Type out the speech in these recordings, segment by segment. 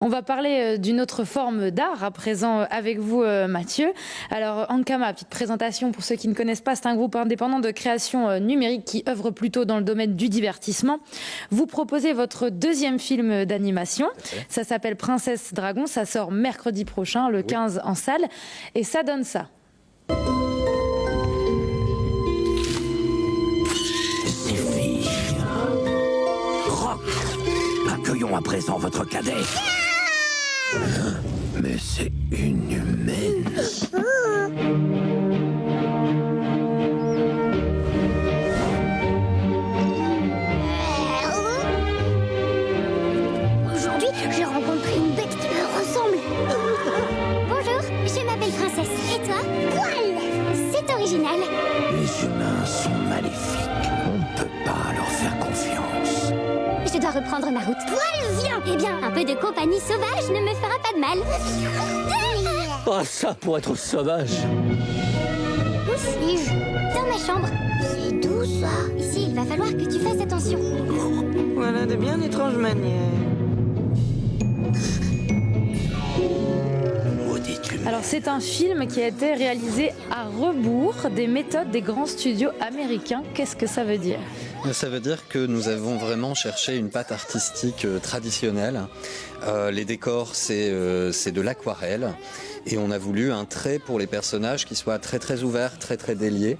On va parler d'une autre forme d'art à présent avec vous, Mathieu. Alors, Ankama, petite présentation pour ceux qui ne connaissent pas, c'est un groupe indépendant de création numérique qui œuvre plutôt dans le domaine du divertissement. Vous proposez votre deuxième film d'animation. Ça s'appelle Princesse Dragon. Ça sort mercredi prochain, le 15 en salle. Et ça donne ça. Ces filles. Rock, accueillons à présent votre cadet. Mais c'est une humaine. Aujourd'hui, j'ai rencontré une bête qui me ressemble. Bonjour, je m'appelle Princesse. Et toi? Poil. C'est original. Les humains sont maléfiques. On ne peut pas leur faire confiance. Je dois reprendre ma route. Poil, viens. Eh bien, un peu de compagnie sauvage ne me fera pas de mal. Ah, ça pour être sauvage. Où suis-je? Dans ma chambre. C'est doux, ça. Ici, il va falloir que tu fasses attention. Voilà de bien étranges manières. Maudite humaine. Alors, c'est un film qui a été réalisé à rebours des méthodes des grands studios américains. Qu'est-ce que ça veut dire ? Ça veut dire que nous avons vraiment cherché une patte artistique traditionnelle. Les décors, c'est de l'aquarelle. Et on a voulu un trait pour les personnages qui soit très très ouvert, très très délié.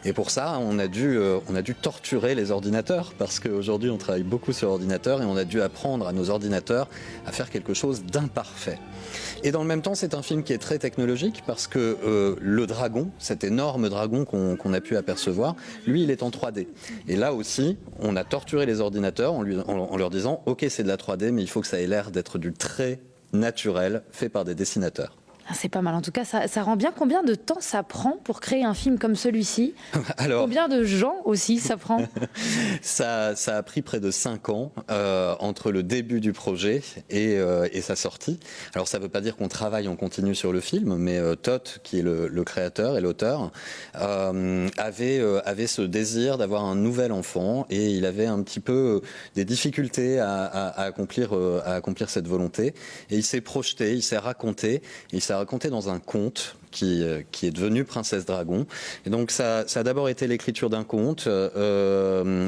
Et pour ça, on a dû torturer les ordinateurs, parce qu'aujourd'hui on travaille beaucoup sur ordinateur et on a dû apprendre à nos ordinateurs à faire quelque chose d'imparfait. Et dans le même temps, c'est un film qui est très technologique, parce que le dragon, cet énorme dragon qu'on a pu apercevoir, lui il est en 3D. Et là aussi, on a torturé les ordinateurs en leur disant « Ok, c'est de la 3D, mais il faut que ça ait l'air d'être du très naturel fait par des dessinateurs ». Ah, c'est pas mal. En tout cas, ça rend bien. Combien de temps ça prend pour créer un film comme celui-ci ? Alors, Combien de gens aussi ça prend ? ça a pris près de 5 ans entre le début du projet et sa sortie. Alors ça ne veut pas dire qu'on travaille en continu sur le film, mais Toth, qui est le créateur et l'auteur, avait ce désir d'avoir un nouvel enfant, et il avait un petit peu des difficultés à accomplir cette volonté. Et il s'est projeté, il s'est raconté dans un conte qui est devenu Princesse Dragon. Et donc ça a d'abord été l'écriture d'un conte.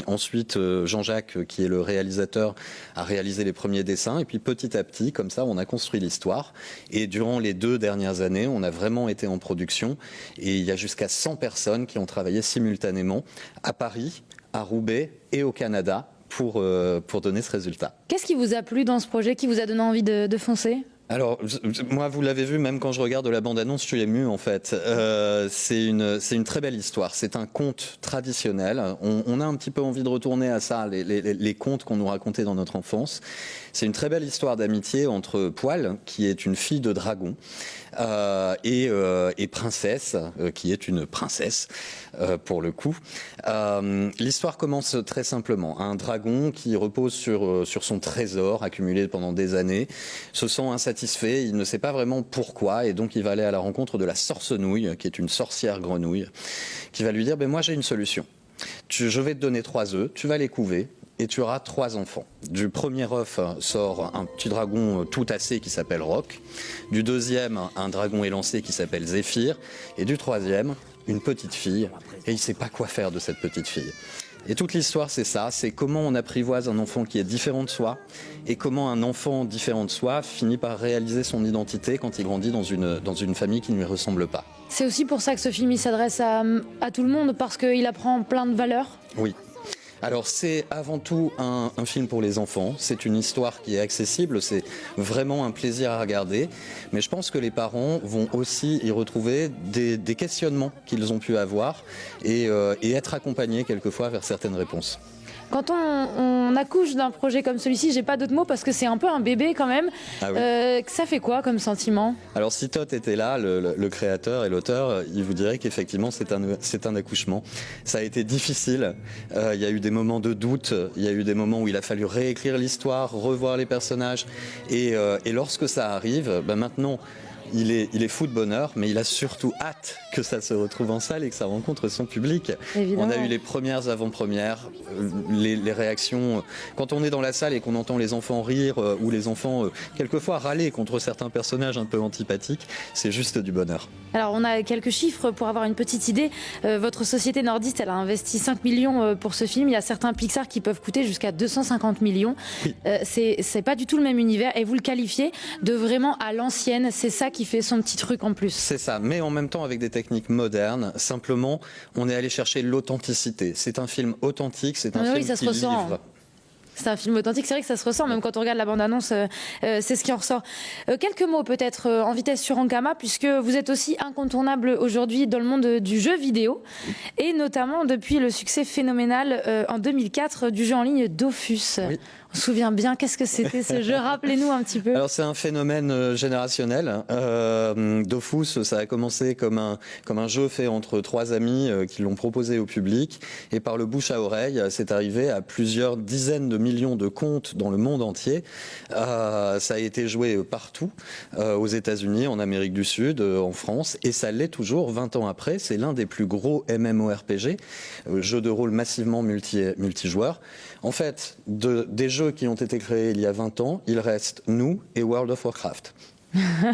Ensuite, Jean-Jacques, qui est le réalisateur, a réalisé les premiers dessins. Et puis petit à petit, comme ça, on a construit l'histoire. Et durant les 2 dernières années, on a vraiment été en production. Et il y a jusqu'à 100 personnes qui ont travaillé simultanément à Paris, à Roubaix et au Canada pour donner ce résultat. Qu'est-ce qui vous a plu dans ce projet, qui vous a donné envie de foncer ? Alors, moi, vous l'avez vu, même quand je regarde la bande-annonce, je suis ému, en fait. C'est une très belle histoire. C'est un conte traditionnel. On a un petit peu envie de retourner à ça, les contes qu'on nous racontait dans notre enfance. C'est une très belle histoire d'amitié entre Poil, qui est une fille de dragon, et Princesse, qui est une princesse, pour le coup. L'histoire commence très simplement. Un dragon qui repose sur son trésor accumulé pendant des années se sent insatisfait, il ne sait pas vraiment pourquoi, et donc il va aller à la rencontre de la sorcenouille, qui est une sorcière grenouille, qui va lui dire moi j'ai une solution. Je vais te donner 3 œufs, tu vas les couver, et tu auras 3 enfants. Du premier œuf sort un petit dragon tout tassé qui s'appelle Rock. Du deuxième, un dragon élancé qui s'appelle Zéphyr. Et du troisième, une petite fille. Et il ne sait pas quoi faire de cette petite fille. Et toute l'histoire, c'est ça. C'est comment on apprivoise un enfant qui est différent de soi, et comment un enfant différent de soi finit par réaliser son identité quand il grandit dans une famille qui ne lui ressemble pas. C'est aussi pour ça que ce film il s'adresse à tout le monde, parce qu'il apprend plein de valeurs. Oui. Alors c'est avant tout un film pour les enfants, c'est une histoire qui est accessible, c'est vraiment un plaisir à regarder, mais je pense que les parents vont aussi y retrouver des questionnements qu'ils ont pu avoir, et être accompagnés quelquefois vers certaines réponses. Quand on accouche d'un projet comme celui-ci, j'ai pas d'autres mots parce que c'est un peu un bébé quand même. Ah oui. Ça fait quoi comme sentiment ? Alors si Toth était là, le créateur et l'auteur, il vous dirait qu'effectivement c'est un accouchement. Ça a été difficile, il y a eu des moments de doute, il y a eu des moments où il a fallu réécrire l'histoire, revoir les personnages, et lorsque ça arrive, maintenant il est fou de bonheur, mais il a surtout hâte que ça se retrouve en salle et que ça rencontre son public. Évidemment. On a eu les premières avant-premières, les réactions. Quand on est dans la salle et qu'on entend les enfants rire ou les enfants quelquefois râler contre certains personnages un peu antipathiques, c'est juste du bonheur. Alors, on a quelques chiffres pour avoir une petite idée. Votre société nordiste, elle a investi 5 millions pour ce film. Il y a certains Pixar qui peuvent coûter jusqu'à 250 millions. Oui. C'est pas du tout le même univers et vous le qualifiez de vraiment à l'ancienne. C'est ça qui fait son petit truc en plus. C'est ça, mais en même temps avec des techniques modernes. Simplement, on est allé chercher l'authenticité. C'est un film authentique, c'est un Oui, film ça se qui ressent. livre. C'est un film authentique, c'est vrai que ça se ressent, même quand on regarde la bande-annonce, c'est ce qui en ressort. Quelques mots peut-être en vitesse sur Ankama, puisque vous êtes aussi incontournable aujourd'hui dans le monde du jeu vidéo, et notamment depuis le succès phénoménal en 2004 du jeu en ligne Dofus. Oui. On se souvient bien, qu'est-ce que c'était ce jeu? Rappelez-nous un petit peu. Alors c'est un phénomène générationnel. Dofus, ça a commencé comme un jeu fait entre trois amis qui l'ont proposé au public. Et par le bouche à oreille, c'est arrivé à plusieurs dizaines de millions de comptes dans le monde entier. Ça a été joué partout, aux États-Unis, en Amérique du Sud, en France. Et ça l'est toujours 20 ans après. C'est l'un des plus gros MMORPG, jeu de rôle massivement multijoueur. En fait, des jeux qui ont été créés il y a 20 ans, il reste nous et World of Warcraft.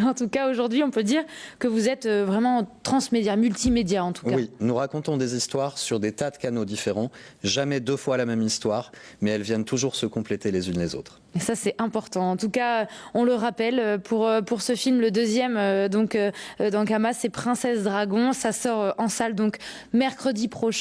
En tout cas, aujourd'hui, on peut dire que vous êtes vraiment transmédia, multimédia en tout cas. Oui, nous racontons des histoires sur des tas de canaux différents, jamais deux fois la même histoire, mais elles viennent toujours se compléter les unes les autres. Et ça, c'est important. En tout cas, on le rappelle, pour ce film, le deuxième d'Ankama, c'est Princesse Dragon. Ça sort en salle donc mercredi prochain.